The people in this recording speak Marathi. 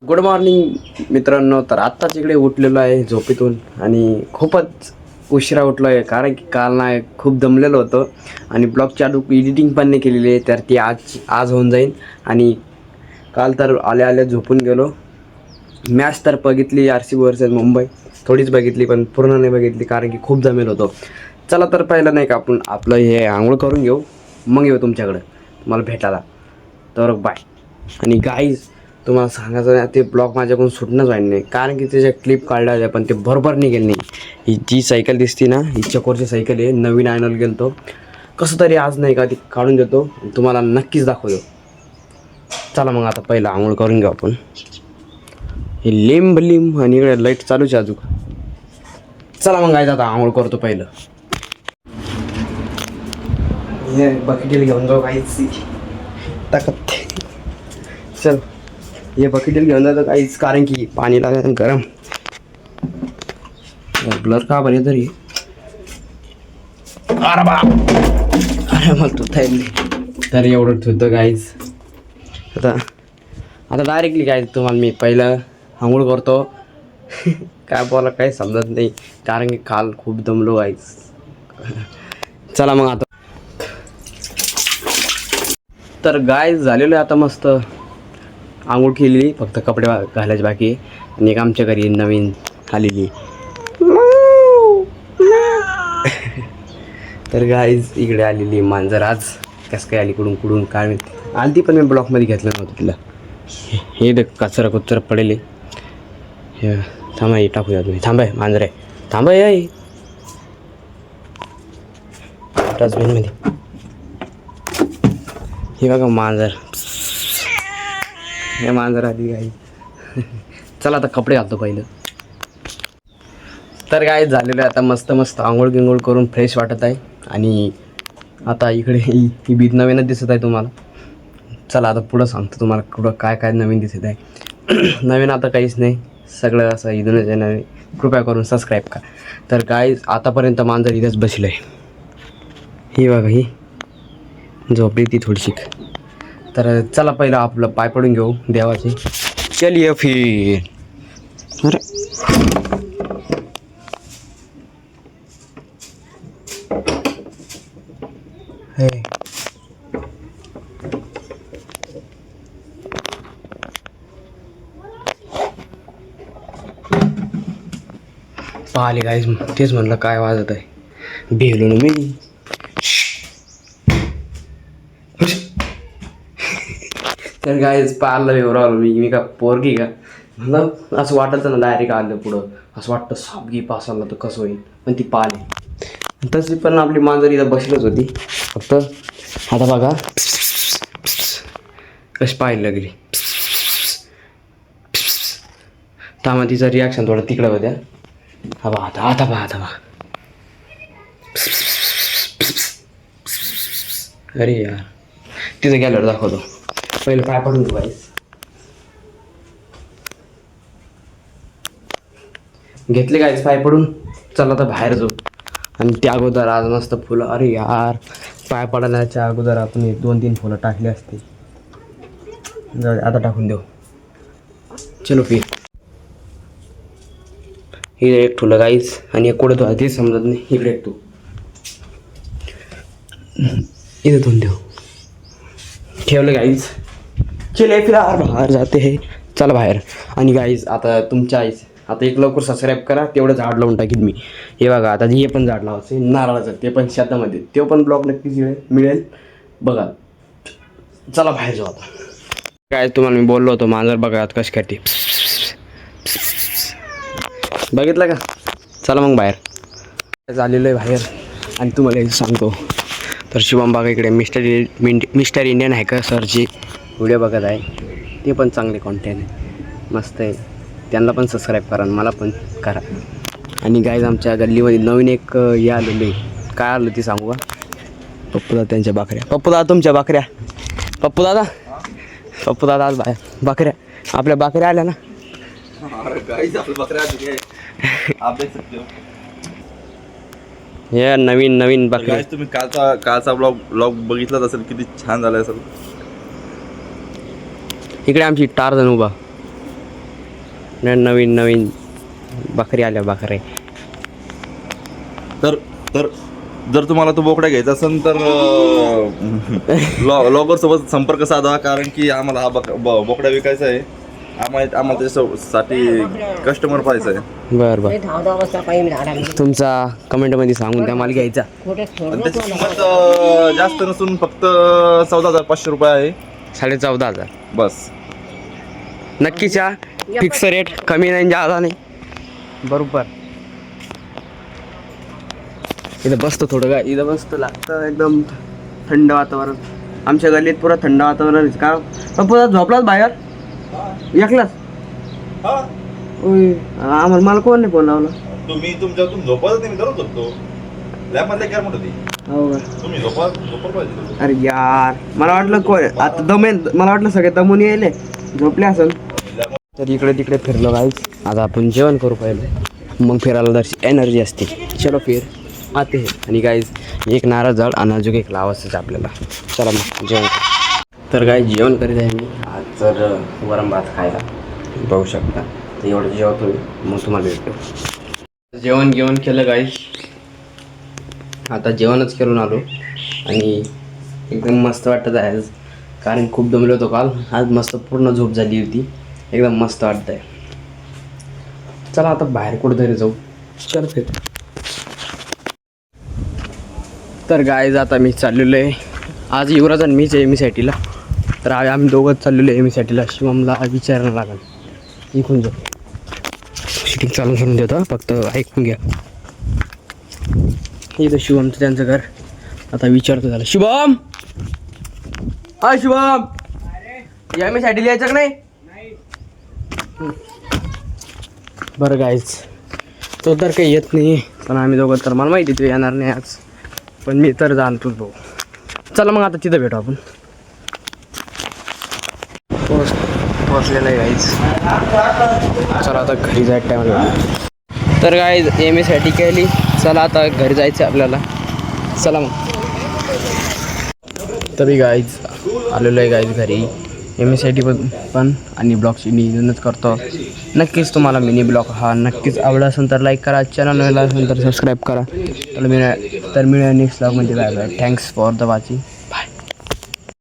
गुड मॉर्निंग मित्रांनो. तर आत्ताच इकडे उठलेलो आहे झोपेतून आणि खूपच उशिरा उठलो आहे कारण की काल नाही खूप दमलेलो होतो आणि ब्लॉगची एडिटिंग पण नाही केलेली आहे. तर ती आज होऊन जाईल. आणि काल तर आल्या आल्या झोपून गेलो. मॅच तर बघितली RCB वर्सेस मुंबई, थोडीच बघितली पण पूर्ण नाही बघितली कारण की खूप जमेल होतो. चला तर पहिलं नाही का आपण आपलं हे आंघोळ करून घेऊ, मग येऊ तुमच्याकडं तुम्हाला भेटायला. तर बाय. आणि गाईज तुम्हाला सांगायचं नाही, ते ब्लॉग माझ्याकडून सुटणंच व्हायला नाही कारण की त्याच्या क्लिप काढल्या होत्या पण ते बरोबर नाही गेले नाही. ही जी सायकल दिसती ना, ही चकोरची सायकल आहे, नवीन आणायला गेलो तो. कसं तरी आज नाही का ती काढून देतो, तुम्हाला नक्कीच दाखवतो. चला मग आता पहिलं आंघोळ करून घेऊ आपण. हे लिंब लिंब आणि इकडे लाईट चालूच आहे अजून. चला मग गाईज आता आंघोळ करतो पहिलं. हे बकेटीला घेऊन जाऊ काहीच टाकत. चल हे बकेटीला घेऊन जातो काहीच कारण की पाणी लागेल गरम. ब्लर का बरे तरी अरे मग तू थांबली तर एवढं ठेवतो गाईज. आता डायरेक्टली काय तुम्हाला मी पहिलं आंघोळ करतो. काय बोला काही समजत नाही कारण की काल खूप दमलो गाईज. चला मग आता. तर गाईज झालेलं आहे आता मस्त आंघोळ केलेली, फक्त कपडे घालायचे बाकी. आणि एक आमच्या घरी नवीन आलेली. तर गाईज इकडे आलेली मांजर आज कसं काय आली कुडून काय माहिती आली ती, पण मी ब्लॉकमध्ये घेतलं नव्हतं तिला. हे कचरा कुचरा पडेल हे. थांबा हे टाकूया तुम्ही. थांबाय मांजर आहे, थांबाय आहे डस्टबिनमध्ये. हे बघा मांजर, हे मांजर आली गाई. चला आता कपडे घालतो पहिलं. तर काय झालेलं आहे आता मस्त मस्त आंघोळ गिंघोळ करून फ्रेश वाटत आहे. आणि आता इकडे ही बीत नवीनच दिसत आहे तुम्हाला. चला आता पुढं सांगतो तुम्हाला कुठं काय काय नवीन दिसत आहे. नवीन आता काहीच नाही, सगळं असं इथूनच आहे नवीन. कृपया करून सबस्क्राईब करा. तर काय आतापर्यंत मांजर इथंच बसलं आहे. ही बघा ही झोपली ती थोडीशी. तर चला पहिलं आपलं पाय पडून घेऊ देवाचे. चलिए फिर. अरे हे पाहिले गाईज, तेच म्हणलं काय वाजत आहे. भेलो ना मी. तर गाईज पाहिलं एवढं मी का पोरगी का म्हणलं असं वाटायचं ना, डायरेक्ट आलं पुढं असं वाटतं सापगी पासाला तर कसं होईल. पण ती पाहिली तशी पण आपली मांजर इथं बसलीच होती. फक्त आता बघा कशी पाहायला लागली. त्यामुळे तिचं रिॲक्शन थोडं तिकडं होत्या. हा बा आता बा अरे यार तिथं गेल्यावर दाखवतो. पहिलं पाय पडून घेऊ बाईस. घेतले काहीच पाय पडून. चला आता बाहेर जाऊ. आणि त्या अगोदर आज मस्त फुलं. अरे यार पाय पडण्याच्या अगोदर आपण 2-3 फुलं टाकली असते. जाऊ आता टाकून देऊ. चलो फिर. हे एक ठुलं गाईच आणि एक कुठं तो ते समजत नाही. इकडे एक तू इथं धुवून देऊ ठेवलं गाईज. चले फिर बाहेर जाते हे. चला बाहेर. आणि गाईज आता तुमच्या आईच आता एक लवकर सबस्क्राईब करा, तेवढं झाड लावून टाकीन मी. हे बघा आता हे पण झाड लावायचं नारळाचं, ते पण शेतामध्ये, ते पण ब्लॉग नक्कीच मिळेल बघा. चला बाहेर जाऊ आता. काय तुम्हाला मी बोललो होतो मांजर बघा कशी काढते. बघितलं का. चला मग बाहेर झालेलं आहे बाहेर. आणि तुम्हाला एक सांगतो तर शुभम बागा इकडे मिस्टर इंडियन हॅकर सरचे व्हिडिओ बघत आहे. ते पण चांगले कॉन्टेंट आहे, मस्त आहे. त्यांना पण सबस्क्राईब करा आणि मला पण करा. आणि गाईज आमच्या गल्लीमध्ये नवीन एक हे आलेलं आहे. काय आलं ते सांगू का. पप्पूदादा त्यांच्या बकऱ्या. पप्पूदादा तुमच्या बकऱ्या. पप्पूदादा आज बाहेर बकऱ्या आपल्या बकऱ्या आल्या ना. हे नवीन बकऱ्या. तुम्ही कालचा ब्लॉग बघितलाच असेल, किती छान झाला असेल. इकडे आमची टारजण उभा. नवीन नवीन बकरी आल्या बकरे. तर तर जर तुम्हाला तो बोकडा घ्यायचा असेल तर लॉगर सोबत संपर्क साधा, कारण की आम्हाला हा बोकडा विकायचा आहे. आम्हाला त्याच्यासाठी कस्टमर पाहिजे आहे. बरं बरं, तुमचा कमेंटमध्ये सांगून द्या मला घ्यायचा. आणि त्याची किंमत जास्त नसून फक्त 14,500 रुपये आहे. 14,500 बस. नक्कीच या, फिक्स रेट, कमी नाही जादा नाही. बरोबर. इथं बसतो थोडं काय, इथं बसतो लागतं एकदम थंड वातावरण. आमच्या गल्लीत पुरा थंड वातावरण का पुरा झोपलाच बाहेर एकलाच. आम्हाला मला कोण नाही फोन लावला. तुम्ही तुमच्यातून झोपत नाही, मी दररोज झोपतो. लॅबमधले काय म्हणत होती हो का? तुम्ही झोपत पाहिजे. अरे यार, मला वाटलं कोण आता दमेल, मला वाटलं सगळे दमून येईल झोपले असेल. तर इकडे तिकडे फिरलो गाईज. आता आपण जेवण करू पहिले, मग फिरायला जरशी एनर्जी असते. चलो फिर आते हैं. आणि गाईज एक नारळ झाड आणि अजून एक लावायचंच आपल्याला. चला मग जेवण करू. तर गाईज जेवण करीत आहे मी आज, तर वरण भात खायला बघू शकता. तर एवढं जेवतो मी, मग तुम्हाला भेटतो. जेवण घेऊन केलं गाईज, आता जेवणच करून आलो आणि एकदम मस्त वाटत आहे आज, कारण खूप दमलो होतो काल. आज मस्त पूर्ण झोप झाली होती, एकदम मस्त वाटत आहे. चला आता बाहेर कुठेतरी जाऊ. चल फिर. तर गाईज आता मी चाललेलो आहे, आज युवराज आणि मीच आहे एमएसआयटीला. तर आम्ही दोघंच चाललेलो आहे एमएसआयटीला. शिवमला विचारायला लागेल, इकडून जाऊ. शूटिंग चालू करून देतो, फक्त ऐकून घ्या. इथं शिवमचं त्यांचं घर. आता विचारतो झालं, शुभम हा शुभम, एमएसआयटीला यायचं का नाही? बरं गाईज, तो तर काही येत नाही, पण आम्ही दोघं तर मला माहिती तो येणार नाही आज, पण मी तर जाणतोच भाऊ. चला मग आता तिथं भेटू आपण. पोचलेलं आहे गाईज. चला आता घरी जायचं टाईम. तर गाईज एमएसआयटी केली, चला आता घरी जायचं आपल्याला. चला मग. तरी गाईज आलेलो आहे गाईज घरी. एमएसआयटी पण आणि ब्लॉगची नियोजनच करतो. नक्कीच तुम्हाला मिनी ब्लॉग हा नक्कीच आवडला असेल तर लाईक करा, चॅनल नवीन असेल तर सबस्क्राईब करा. तर मिळूया नेक्स्ट ब्लॉगमध्ये. Bye bye. Thanks for the watching.